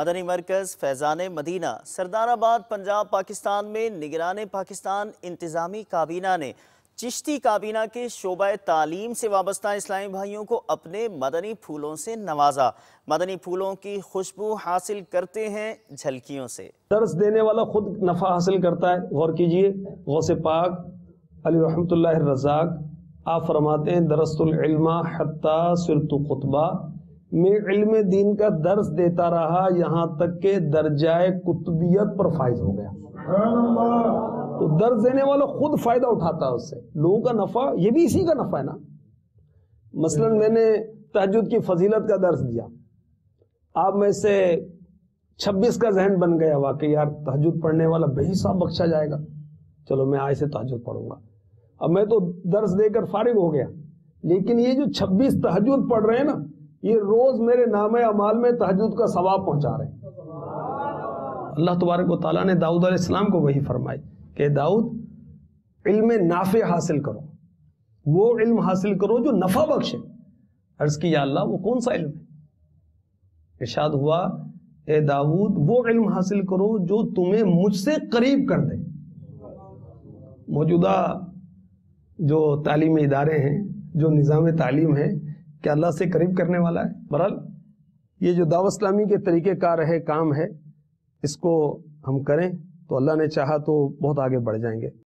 مدنی مرکز فیضان مدینہ سردار آباد پنجاب پاکستان میں نگران پاکستان انتظامی کابینہ نے چشتی کابینہ کے شعبہ تعلیم سے وابستہ اسلامی بھائیوں کو اپنے مدنی پھولوں سے نوازا۔ مدنی پھولوں کی خوشبو حاصل کرتے ہیں جھلکیوں سے۔ درس دینے والا خود نفع حاصل کرتا ہے۔ غور کیجئے، غوث پاک علی رحمت اللہ الرزاق آپ فرماتے ہیں درست العلم حتی صرت قطبہ، میں علم دین کا درس دیتا رہا یہاں تک کہ درجہ قطبیت پر فائز ہو گیا۔ تو درس دینے والا خود فائدہ اٹھاتا ہے اس سے، لوگوں کا نفع یہ بھی اسی کا نفع ہے نا۔ مثلا میں نے تہجد کی فضیلت کا درس دیا، آپ میں سے 26 کا ذہن بن گیا واقعی یار تہجد پڑھنے والا بے حساب بخشا جائے گا، چلو میں آج سے تہجد پڑھوں گا۔ اب میں تو درس دے کر فارغ ہو گیا، لیکن یہ جو 26 تہجد پڑھ رہے ہیں نا، یہ روز میرے نامہ اعمال میں تہجد کا ثواب پہنچا رہے ہیں۔ اللہ تبارک و تعالیٰ نے داؤد علیہ السلام کو وہی فرمائی کہ داؤد علم نافع حاصل کرو، وہ علم حاصل کرو جو نفع بخشے۔ عرض کی یا اللہ وہ کون سا علم ہے؟ ارشاد ہوا اے داؤد وہ علم حاصل کرو جو تمہیں مجھ سے قریب کر دے۔ موجودہ جو تعلیمی ادارے ہیں، جو نظام تعلیم ہے، کہ اللہ سے قریب کرنے والا ہے؟ بہرحال یہ جو دعوت اسلامی کے طریقہ کار ہے، کام ہے، اس کو ہم کریں تو اللہ نے چاہا تو بہت آگے بڑھ جائیں گے۔